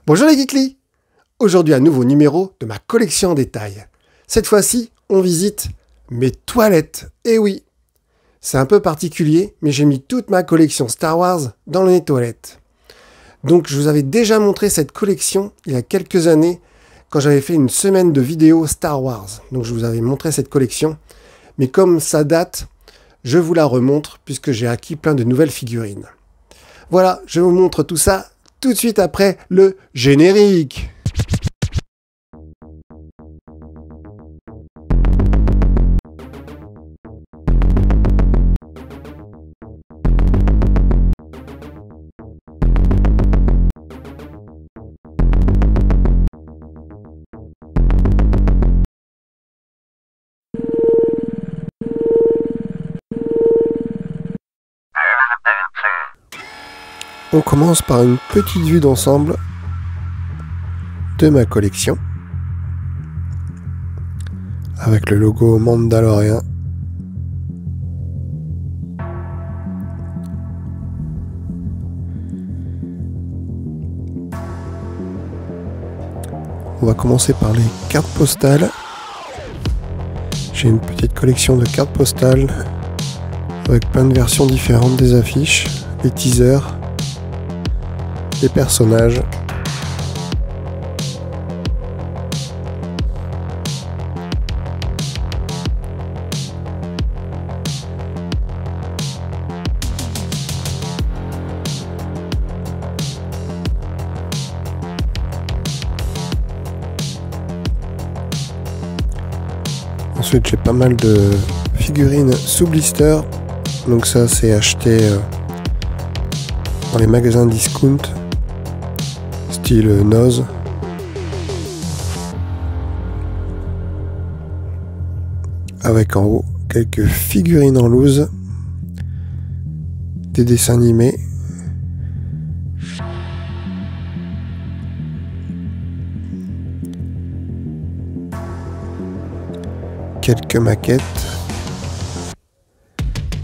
Bonjour les Geekly! Aujourd'hui un nouveau numéro de ma collection en détail. Cette fois-ci, on visite mes toilettes. Eh oui, c'est un peu particulier, mais j'ai mis toute ma collection Star Wars dans les toilettes. Donc je vous avais déjà montré cette collection il y a quelques années, quand j'avais fait une semaine de vidéos Star Wars. Donc je vous avais montré cette collection, mais comme ça date, je vous la remontre puisque j'ai acquis plein de nouvelles figurines. Voilà, je vous montre tout ça tout de suite après le générique. On commence par une petite vue d'ensemble de ma collection avec le logo Mandalorian. On va commencer par les cartes postales. J'ai une petite collection de cartes postales avec plein de versions différentes des affiches, les teasers, les personnages. Ensuite, j'ai pas mal de figurines sous blister. Donc ça, c'est acheté dans les magasins discount, style Noz. Avec en haut quelques figurines en loose, des dessins animés. Quelques maquettes,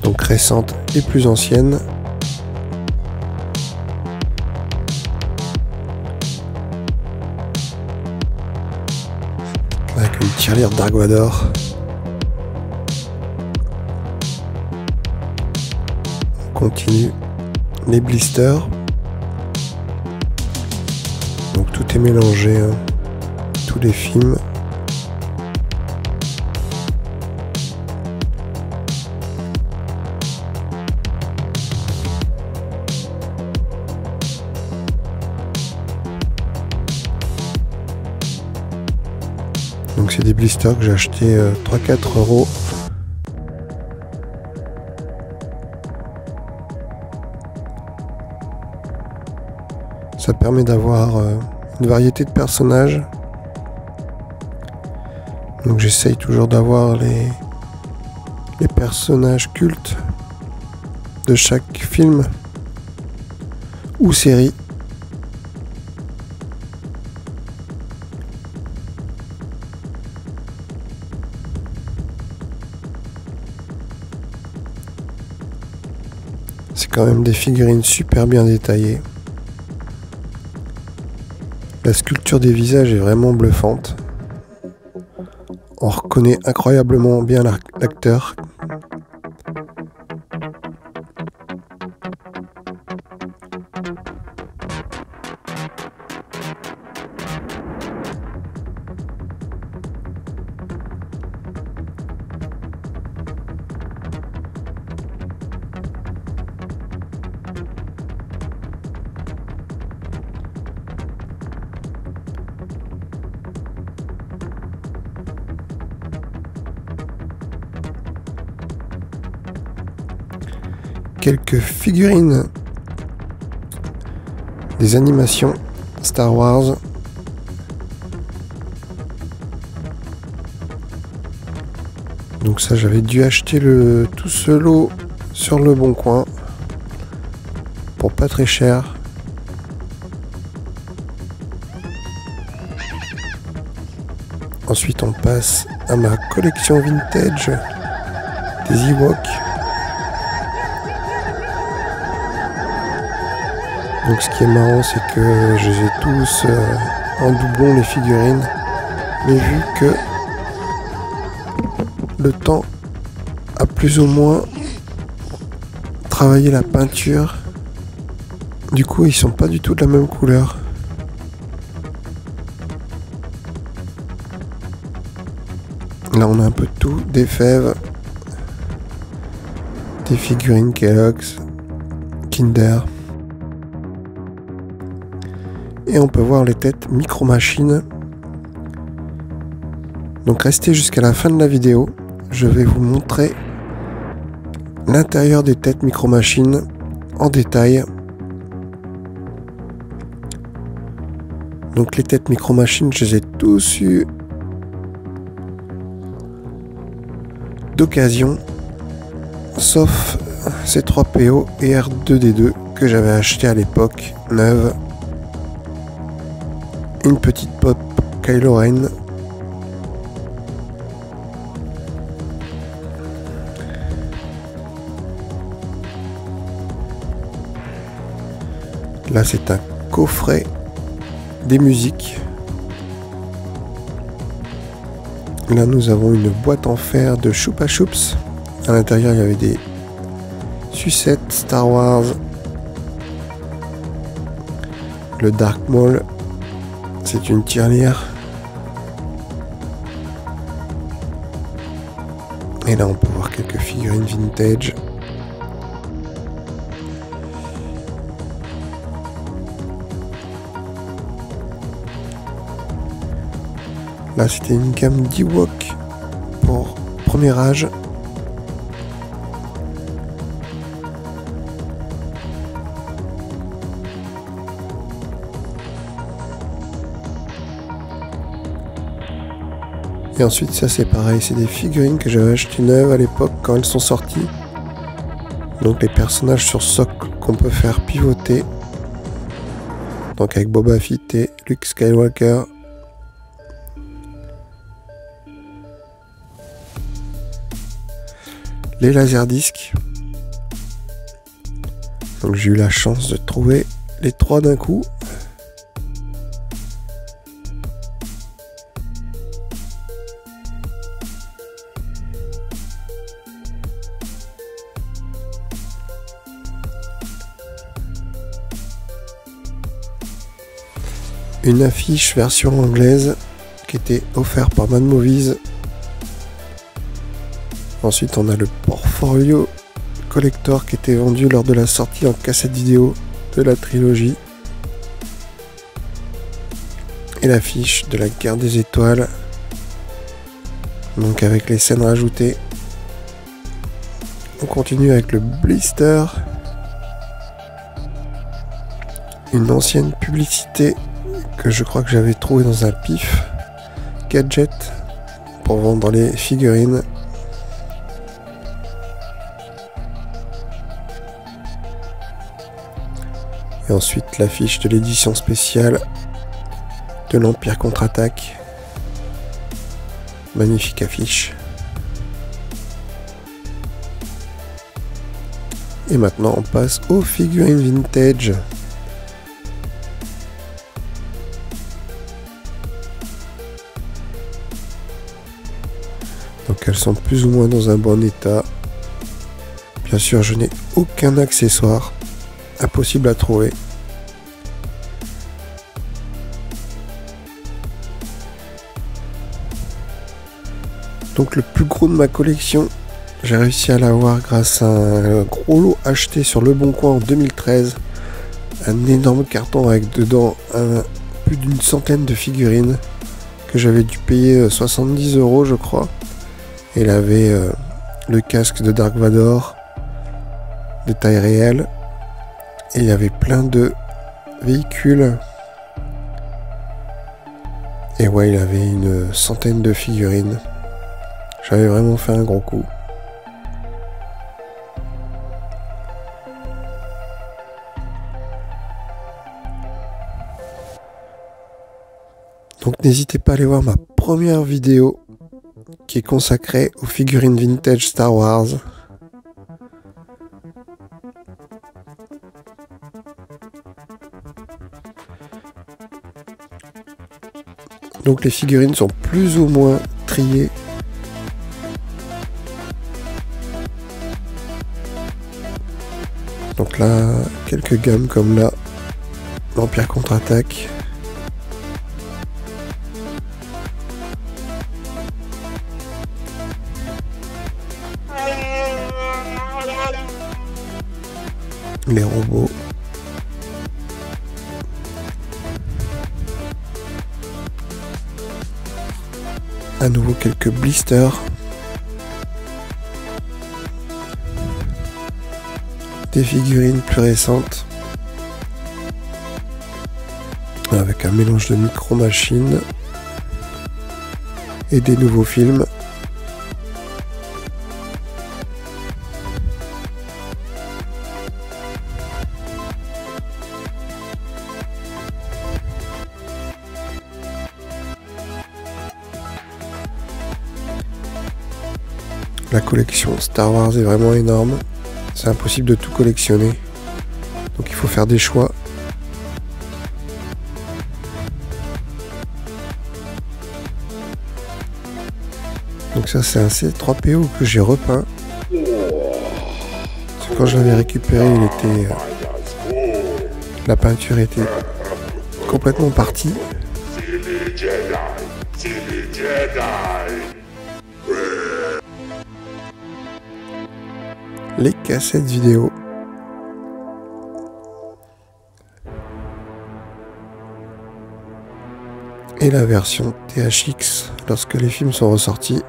donc récentes et plus anciennes. Avec une tirelire Dark Vador. On continue les blisters. Donc tout est mélangé, hein. Tous les films. Donc c'est des blisters que j'ai acheté 3-4 €. Ça permet d'avoir une variété de personnages. Donc j'essaye toujours d'avoir les personnages cultes de chaque film ou série. C'est quand même des figurines super bien détaillées. La sculpture des visages est vraiment bluffante. On reconnaît incroyablement bien l'acteur. Quelques figurines des animations Star Wars. Donc ça, j'avais dû acheter tout ce lot sur le bon coin pour pas très cher. Ensuite on passe à ma collection vintage des Ewoks. Donc ce qui est marrant, c'est que je les ai tous en doublon, les figurines. Mais vu que le temps a plus ou moins travaillé la peinture, du coup ils sont pas du tout de la même couleur. Là on a un peu de tout, des fèves, des figurines Kellogg's, Kinder. Et on peut voir les têtes Micro Machines. Donc restez jusqu'à la fin de la vidéo. Je vais vous montrer l'intérieur des têtes Micro Machines en détail. Donc les têtes Micro Machines, je les ai tous eues d'occasion, sauf C3PO et R2D2 que j'avais acheté à l'époque, neuve. Une petite pop Kylo Ren. Là c'est un coffret des musiques. Là nous avons une boîte en fer de Chupa Chups. À l'intérieur il y avait des sucettes Star Wars. Le Dark Maul, c'est une tirelire. Et là on peut voir quelques figurines vintage. Là c'était une gamme d'Ewok pour premier âge. Et ensuite ça c'est pareil, c'est des figurines que j'avais achetées neuves à l'époque quand elles sont sorties. Donc les personnages sur socle qu'on peut faire pivoter. Donc avec Boba Fett et Luke Skywalker. Les laserdiscs. Donc j'ai eu la chance de trouver les trois d'un coup. Une affiche version anglaise qui était offerte par Mad Movies. Ensuite on a le portfolio collector qui était vendu lors de la sortie en cassette vidéo de la trilogie. Et l'affiche de la Guerre des Étoiles. Donc avec les scènes rajoutées. On continue avec le blister. Une ancienne publicité que je crois que j'avais trouvé dans un pif gadget pour vendre les figurines. Et ensuite l'affiche de l'édition spéciale de l'Empire contre-attaque. Magnifique affiche. Et maintenant on passe aux figurines vintage. Donc elles sont plus ou moins dans un bon état. Bien sûr je n'ai aucun accessoire. Impossible à trouver. Donc le plus gros de ma collection, j'ai réussi à l'avoir grâce à un gros lot acheté sur Le Bon Coin en 2013. Un énorme carton avec dedans plus d'une centaine de figurines que j'avais dû payer 70 € je crois. Et il avait le casque de Dark Vador de taille réelle. Et il y avait plein de véhicules. Et ouais, il avait une centaine de figurines. J'avais vraiment fait un gros coup. Donc n'hésitez pas à aller voir ma première vidéo qui est consacrée aux figurines vintage Star Wars. Donc les figurines sont plus ou moins triées. Donc là, quelques gammes comme là, l'Empire contre-attaque. Les robots. À nouveau quelques blisters. Des figurines plus récentes. Avec un mélange de micro-machines. Et des nouveaux films. La collection Star Wars est vraiment énorme. C'est impossible de tout collectionner. Donc il faut faire des choix. Donc ça c'est un C3PO que j'ai repeint. Parce que quand je l'avais récupéré, la peinture était complètement partie. Les cassettes vidéo. Et la version THX lorsque les films sont ressortis.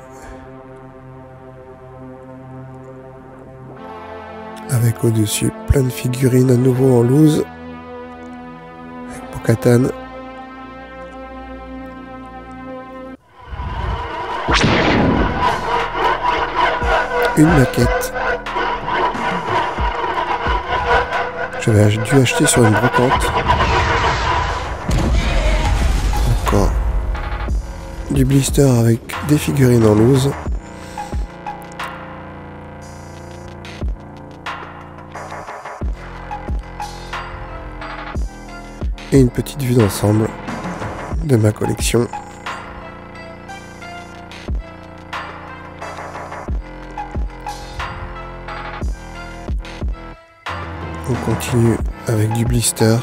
Avec au-dessus plein de figurines à nouveau en loose. Avec Bo-Katan. Une maquette. J'avais dû acheter sur une brocante. Encore du blister avec des figurines en loose. Et une petite vue d'ensemble de ma collection. On continue avec du blister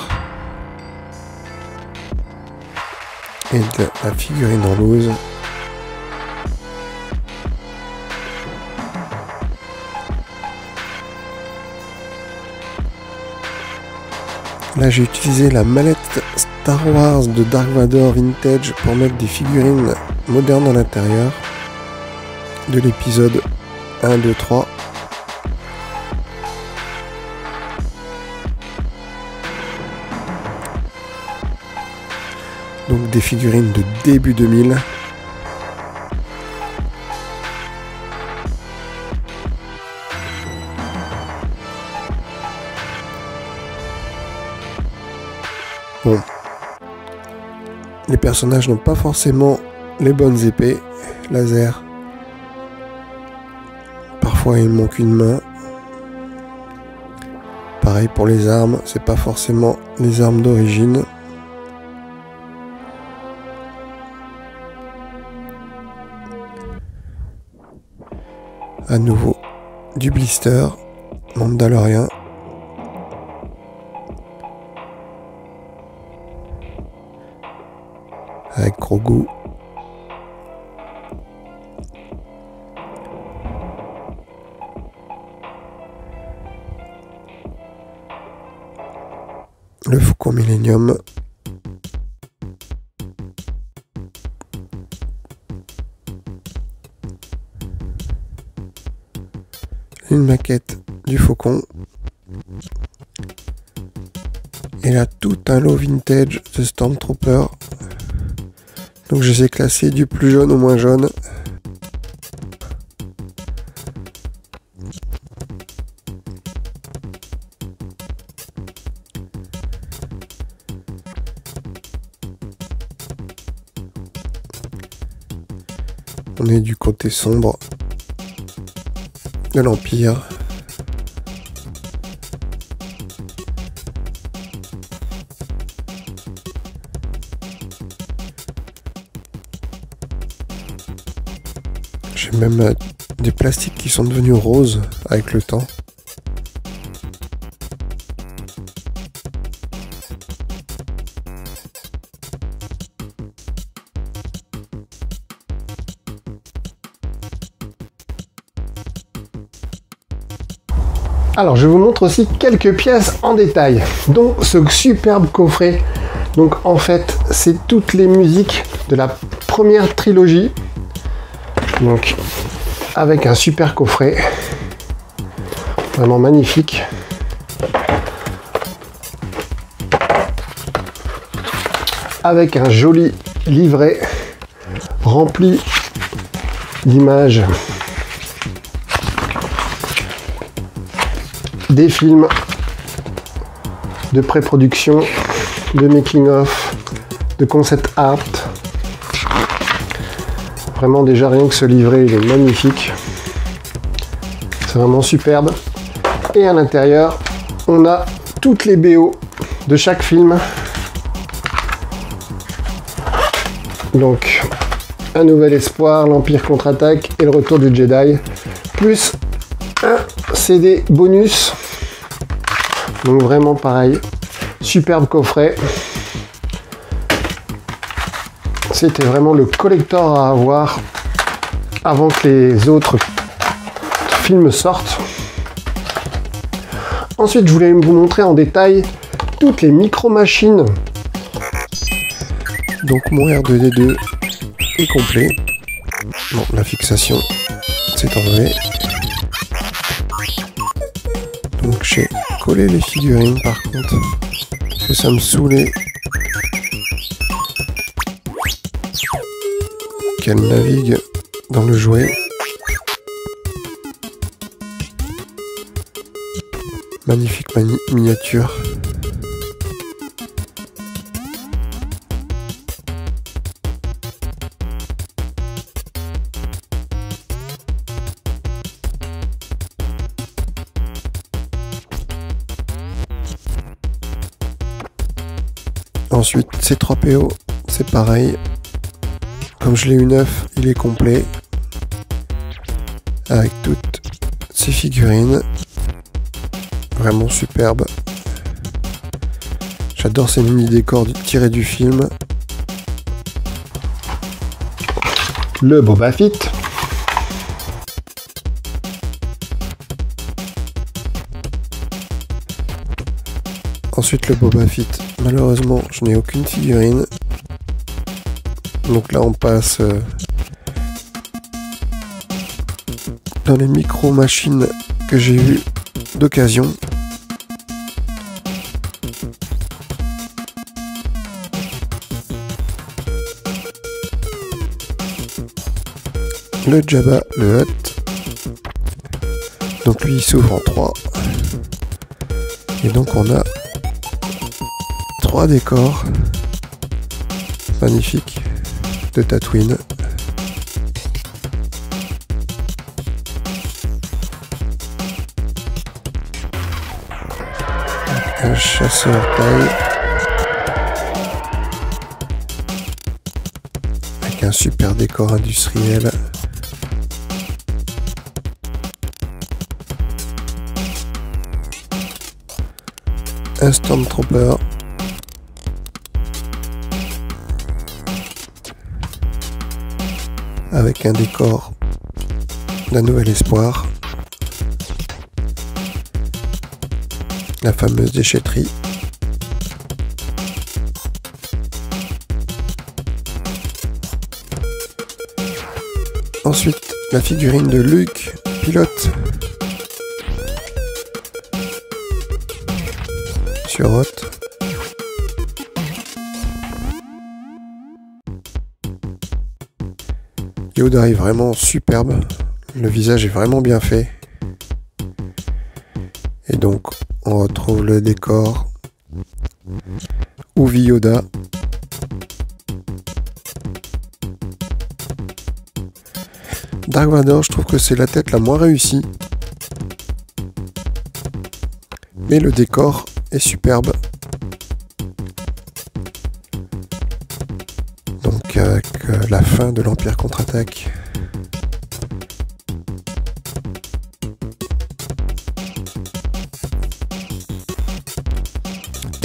et de la figurine en loose. Là j'ai utilisé la mallette Star Wars de Dark Vador Vintage pour mettre des figurines modernes à l'intérieur de l'épisode 1, 2, 3. Donc des figurines de début 2000. Bon. Les personnages n'ont pas forcément les bonnes épées laser. Parfois il manque une main. Pareil pour les armes, c'est pas forcément les armes d'origine. À nouveau du blister, Mandalorian. Avec Grogu. Le Faucon Millenium. Une maquette du Faucon. Et là, tout un lot vintage de Stormtrooper. Donc je les ai classés du plus jaune au moins jaune. On est du côté sombre de l'Empire. J'ai même des plastiques qui sont devenus roses avec le temps. Alors je vous montre aussi quelques pièces en détail, dont ce superbe coffret. Donc en fait c'est toutes les musiques de la première trilogie. Donc avec un super coffret, vraiment magnifique. Avec un joli livret rempli d'images des films, de pré-production, de making-of, de concept art. Vraiment déjà rien que ce livret il est magnifique. C'est vraiment superbe. Et à l'intérieur on a toutes les BO de chaque film. Donc Un Nouvel Espoir, L'Empire contre-attaque et Le Retour du Jedi. Plus un CD bonus. Donc vraiment pareil. Superbe coffret. C'était vraiment le collector à avoir avant que les autres films sortent. Ensuite, je voulais vous montrer en détail toutes les micro-machines. Donc mon R2D2 est complet. Bon, la fixation s'est enlevée. Donc j'ai collé les figurines par contre, parce que ça me saoulait qu'elle navigue dans le jouet. Magnifique miniature. Ensuite, C3PO, c'est pareil. Comme je l'ai eu neuf, il est complet. Avec toutes ces figurines. Vraiment superbe. J'adore ces mini-décors tirés du film. Le Boba Fett. Ensuite le Boba Fett. Malheureusement, je n'ai aucune figurine. Donc là, on passe dans les micro-machines que j'ai eues d'occasion. Le Jabba le Hutt. Donc lui, il s'ouvre en 3. Et donc on a 3 décors magnifiques de Tatooine. Un chasseur taille avec un super décor industriel. Un Stormtrooper. Avec un décor d'un Nouvel Espoir. La fameuse déchetterie. Ensuite, la figurine de Luke, pilote. Sur Hoth. Yoda est vraiment superbe. Le visage est vraiment bien fait. Et donc, on retrouve le décor Uvi Yoda. Dark Vador, je trouve que c'est la tête la moins réussie. Mais le décor est superbe. Donc avec la fin de l'Empire contre-attaque.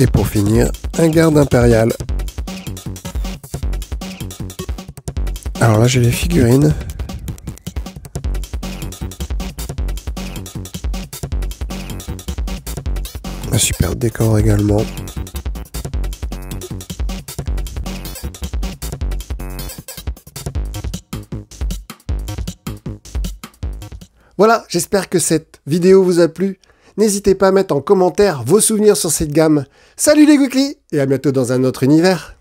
Et pour finir, un garde impérial. Alors là, j'ai les figurines. Un super décor également. Voilà, j'espère que cette vidéo vous a plu. N'hésitez pas à mettre en commentaire vos souvenirs sur cette gamme. Salut les Geekly et à bientôt dans un autre univers.